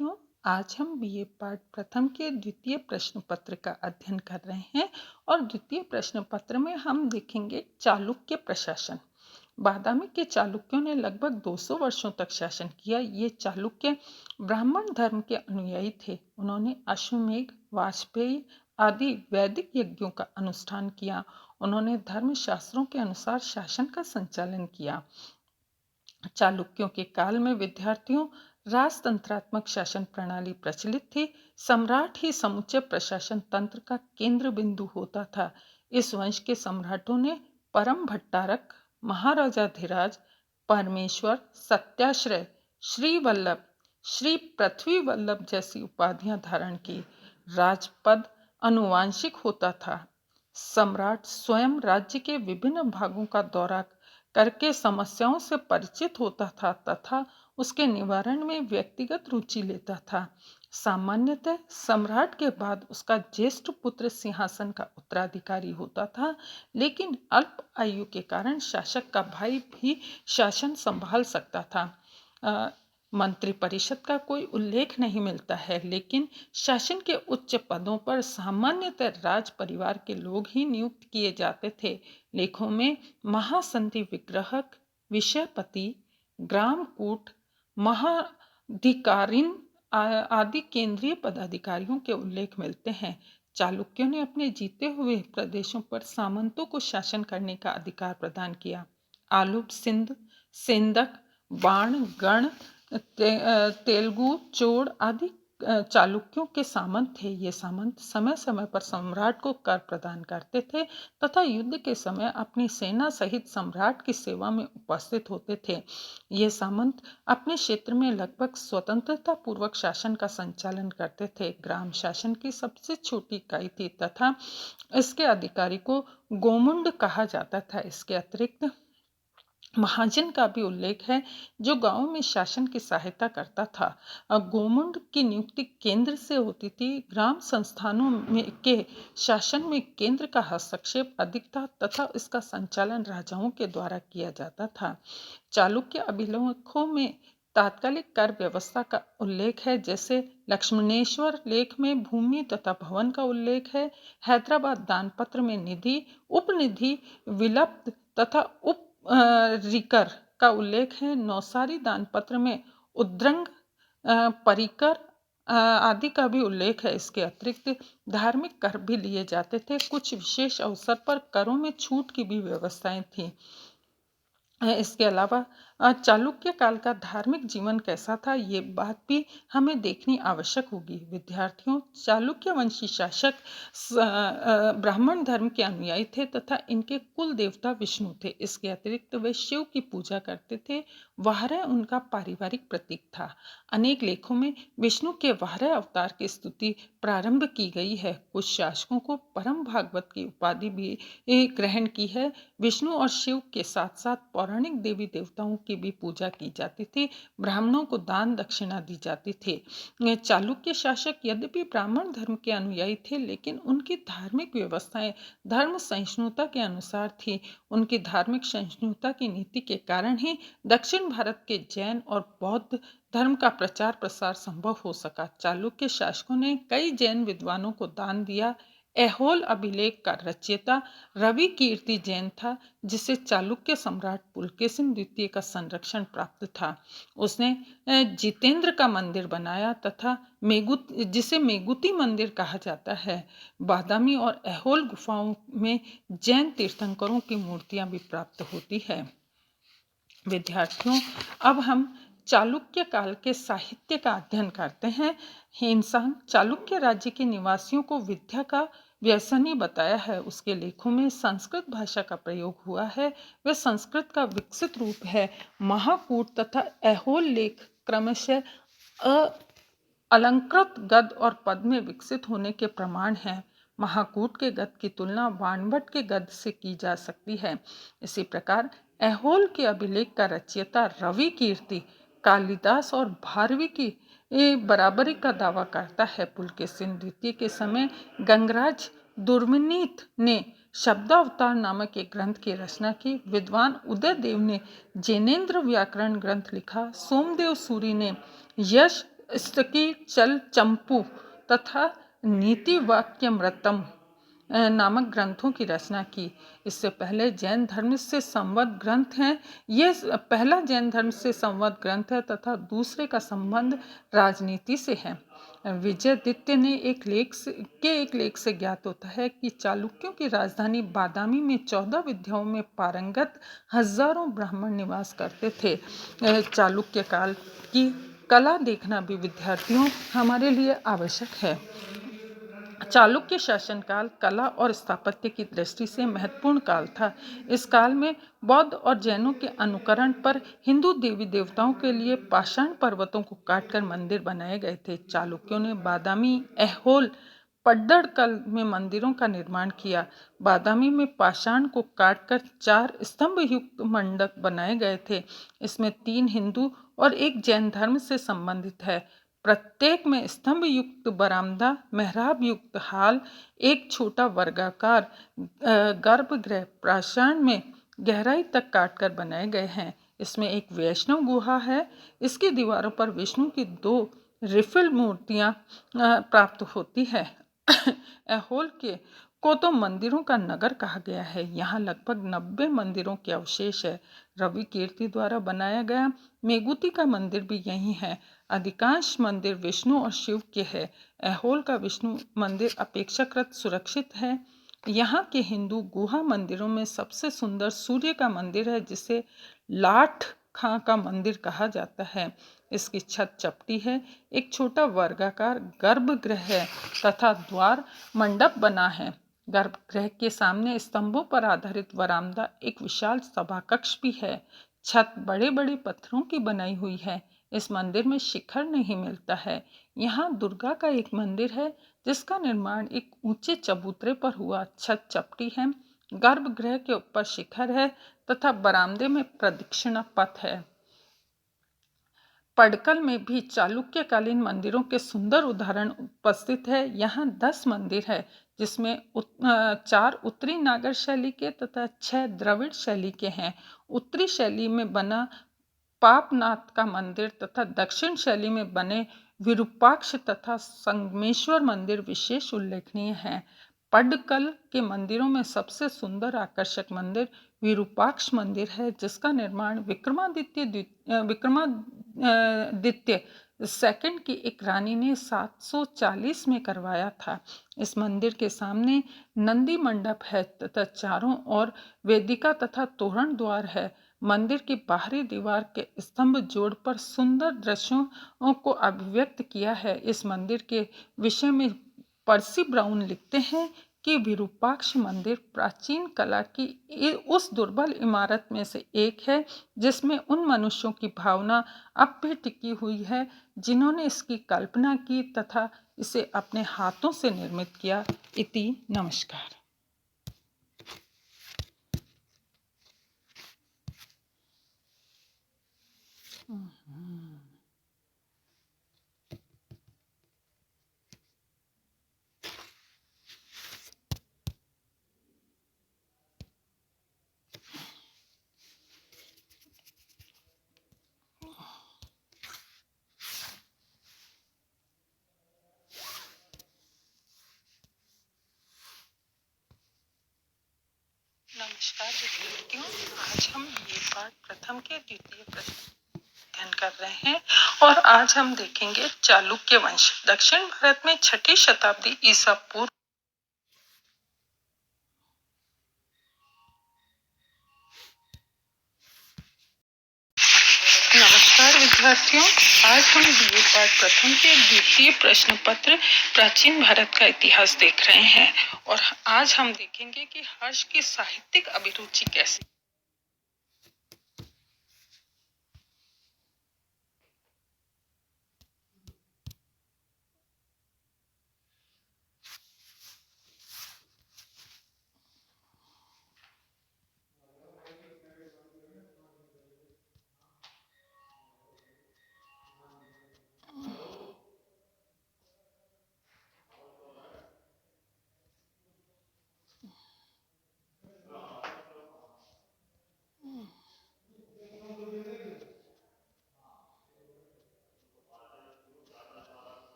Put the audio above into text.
विद्यार्थियों, आज हम बीए पाठ प्रथम के द्वितीय प्रश्न पत्र का अध्ययन कर रहे हैं और द्वितीय प्रश्न पत्र में हम देखेंगे चालुक्य प्रशासन। बादामी के चालुक्यों ने लगभग 200 वर्षों तक शासन किया। ये चालुक्य ब्राह्मण धर्म के अनुयायी थे। उन्होंने अश्वमेघ, वाजपेयी आदि वैदिक यज्ञों का अनुष्ठान किया। उन्होंने धर्म शास्त्रों के अनुसार शासन का संचालन किया। चालुक्यों के काल में विद्यार्थियों राजतंत्रात्मक शासन प्रणाली प्रचलित थी। सम्राट ही समूचे प्रशासन तंत्र का केंद्र बिंदु होता था। इस वंश के सम्राटों ने परम भट्टारक, महाराजाधिराज, परमेश्वर, सत्याश्रय, श्री वल्लभ, श्री पृथ्वी वल्लभ जैसी उपाधियां धारण की। राजपद अनुवांशिक होता था। सम्राट स्वयं राज्य के विभिन्न भागों का दौरा करके समस्याओं से परिचित होता था तथा उसके निवारण में व्यक्तिगत रुचि लेता था। सामान्यतः सम्राट के बाद उसका ज्येष्ठ पुत्र सिंहासन का उत्तराधिकारी होता था, लेकिन अल्प आयु के कारण शासक का भाई भी शासन संभाल सकता था। मंत्रिपरिषद का कोई उल्लेख नहीं मिलता है, लेकिन शासन के उच्च पदों पर सामान्यतः राज परिवार के लोग ही नियुक्त किए जाते थे। लेखों में महासंधि विग्रहक, विषयपति, ग्रामकूट, महाधिकारिन आदि केंद्रीय पदाधिकारियों के उल्लेख मिलते हैं। चालुक्यों ने अपने जीते हुए प्रदेशों पर सामंतों को शासन करने का अधिकार प्रदान किया। आलुप, सिंध, सेंदक, बाण, गण, तेलुगु, चोड़ आदि चालुक्यों के सामंत थे। ये सामंत समय समय पर सम्राट को कर प्रदान करते थे तथा युद्ध के समय अपनी सेना सहित सम्राट की सेवा में उपस्थित होते थे। ये सामंत अपने क्षेत्र में लगभग स्वतंत्रता पूर्वक शासन का संचालन करते थे। ग्राम शासन की सबसे छोटी इकाई थी तथा इसके अधिकारी को गोमुंड कहा जाता था। इसके अतिरिक्त महाजन का भी उल्लेख है, जो गांव में शासन की सहायता करता था। गोमुंड की नियुक्ति केंद्र से होती थी। ग्राम संस्थानों में के शासन में केंद्र का हस्तक्षेप अधिक था तथा इसका संचालन राजाओं के द्वारा किया जाता था। चालुक्य अभिलेखों में तात्कालिक कर व्यवस्था का उल्लेख है, जैसे लक्ष्मणेश्वर लेख में भूमि तथा भवन का उल्लेख है। हैदराबाद दानपत्र में निधि, उपनिधि, विलप्त तथा उप रिकर का उल्लेख है। नौसारी दानपत्र में उद्रंग, परिकर आदि का भी उल्लेख है। इसके अतिरिक्त धार्मिक कर भी लिए जाते थे। कुछ विशेष अवसर पर करों में छूट की भी व्यवस्थाएं थी। इसके अलावा चालुक्य काल का धार्मिक जीवन कैसा था, ये बात भी हमें देखनी आवश्यक होगी। विद्यार्थियों, चालुक्य वंशी शासक ब्राह्मण धर्म के अनुयायी थे तथा इनके कुल देवता विष्णु थे। इसके अतिरिक्त वे शिव की पूजा करते थे। वाहरा उनका पारिवारिक प्रतीक था। अनेक लेखों में विष्णु के वाहरा अवतार की स्तुति प्रारंभ की गई है। कुछ शासकों को परम भागवत की उपाधि भी ग्रहण की है। विष्णु और शिव के साथ साथ पौराणिक देवी देवताओं की भी पूजा की जाती थी। ब्राह्मणों को दान दक्षिणा दी जाती थी। चालुक्य शासक यद्यपि ब्राह्मण धर्म के अनुयायी थे, लेकिन उनकी धार्मिक व्यवस्थाएं धर्म सहिष्णुता के अनुसार थी। उनकी धार्मिक सहिष्णुता की नीति के कारण ही दक्षिण भारत के जैन और बौद्ध धर्म का प्रचार प्रसार संभव हो सका। चालुक्य शासकों ने कई जैन विद्वानों को दान दिया। ऐहोल अभिलेख का रचयिता रवि कीर्ति जैन था, जिसे चालुक्य सम्राट पुलकेशिन द्वितीय का संरक्षण प्राप्त था। उसने जितेंद्र का मंदिर बनाया तथा जिसे मेगुती मंदिर कहा जाता है। बादामी और ऐहोल गुफाओं में जैन तीर्थंकरों की मूर्तियां भी प्राप्त होती है। विद्यार्थियों, अब हम चालुक्य काल के साहित्य का अध्ययन करते हैं। हेनसांग चालुक्य राज्य के निवासियों को विद्या का व्यसनी बताया है। उसके लेखों में संस्कृत भाषा का प्रयोग हुआ है। वह संस्कृत का विकसित रूप है। महाकूट तथा ऐहोल लेख क्रमशः अलंकृत गद्य और पद में विकसित होने के प्रमाण हैं। महाकूट के गद्य की तुलना बाणभट्ट के गद्य से की जा सकती है। इसी प्रकार ऐहोल के अभिलेख का रचयिता रवि कीर्ति कालिदास और भारवी की बराबरी का दावा करता है। पुलकेशिन द्वितीय के समय गंगराज दुर्मिनीत ने शब्दावतार नामक एक ग्रंथ की रचना की। विद्वान उदयदेव ने जैनेन्द्र व्याकरण ग्रंथ लिखा। सोमदेव सूरी ने यश स्तकी चल चंपू तथा नीति वाक्यमृतम नामक ग्रंथों की रचना की। इससे पहले जैन धर्म से संबद्ध ग्रंथ हैं। ये पहला जैन धर्म से संबद्ध ग्रंथ है तथा दूसरे का संबंध राजनीति से है। विजयादित्य ने एक लेख से ज्ञात होता है कि चालुक्यों की राजधानी बादामी में 14 विद्याओं में पारंगत हजारों ब्राह्मण निवास करते थे। चालुक्य काल की कला देखना भी विद्यार्थियों हमारे लिए आवश्यक है। चालुक्य शासनकाल कला और स्थापत्य की दृष्टि से महत्वपूर्ण काल था। इस काल में बौद्ध और जैनों के अनुकरण पर हिंदू देवी देवताओं के लिए पाषाण पर्वतों को काटकर मंदिर बनाए गए थे। चालुक्यों ने बादामी, ऐहोल, पड्डड़कल में मंदिरों का निर्माण किया। बादामी में पाषाण को काटकर 4 स्तंभ युक्त मंडप बनाए गए थे। इसमें 3 हिंदू और 1 जैन धर्म से संबंधित है। प्रत्येक में स्तंभ युक्त बरामदा, मेहराब युक्त हाल, एक छोटा वर्गाकार गर्भगृह पाषाण में गहराई तक काटकर बनाए गए हैं। इसमें एक वैष्णव गुहा है। इसकी दीवारों पर विष्णु की 2 रिफिल मूर्तियां प्राप्त होती है। ऐहोल को तो मंदिरों का नगर कहा गया है। यहाँ लगभग 90 मंदिरों के अवशेष है। रवि कीर्ति द्वारा बनाया गया मेगुती का मंदिर भी यही है। अधिकांश मंदिर विष्णु और शिव के हैं। ऐहोल का विष्णु मंदिर अपेक्षाकृत सुरक्षित है। यहाँ के हिंदू गुहा मंदिरों में सबसे सुंदर सूर्य का मंदिर है, जिसे लाठ खां का मंदिर कहा जाता है। इसकी छत चपटी है। एक छोटा वर्गाकार गर्भगृह है तथा द्वार मंडप बना है। गर्भगृह के सामने स्तंभों पर आधारित वरामदा, एक विशाल सभा कक्ष भी है। छत बड़े बड़े पत्थरों की बनाई हुई है। इस मंदिर में शिखर नहीं मिलता है। यहाँ दुर्गा का एक मंदिर है जिसका निर्माण एक ऊंचे चबूतरे पर हुआ। छत चपटी है। गर्भगृह के ऊपर शिखर है तथा बरामदे में प्रदक्षिणा पथ है। पडकल में भी चालुक्यकालीन मंदिरों के सुंदर उदाहरण उपस्थित है। यहाँ 10 मंदिर है, जिसमें 4 उत्तरी नागर शैली के तथा 6 द्रविड़ शैली के हैं। उत्तरी शैली में बना पापनाथ का मंदिर तथा दक्षिण शैली में बने विरूपाक्ष तथा संगमेश्वर मंदिर विशेष उल्लेखनीय हैं। पड्डकल के मंदिरों में सबसे सुंदर आकर्षक मंदिर विरूपाक्ष मंदिर है, जिसका निर्माण विक्रमादित्य सेकंड की एक रानी ने 740 में करवाया था। इस मंदिर के सामने नंदी मंडप है तथा चारों ओर वेदिका तथा तोरण द्वार है। मंदिर की बाहरी दीवार के स्तंभ जोड़ पर सुंदर दृश्यों को अभिव्यक्त किया है। इस मंदिर के विषय में पर्सी ब्राउन लिखते हैं कि विरूपाक्ष मंदिर प्राचीन कला की उस दुर्बल इमारत में से एक है जिसमें उन मनुष्यों की भावना अब भी टिकी हुई है जिन्होंने इसकी कल्पना की तथा इसे अपने हाथों से निर्मित किया। इति नमस्कार। नमस्कार विद्यार्थियों, आज हम ये पाठ प्रथम के द्वितीय प्रश्न अध्ययन कर रहे हैं और आज हम देखेंगे चालुक्य वंश। दक्षिण भारत में 6ठी शताब्दी ईसा पूर्व। नमस्कार विद्यार्थियों, आज हम बीए पाठ प्रथम के द्वितीय प्रश्न पत्र प्राचीन भारत का इतिहास देख रहे हैं और आज हम देखेंगे कि हर्ष की साहित्यिक अभिरुचि कैसी।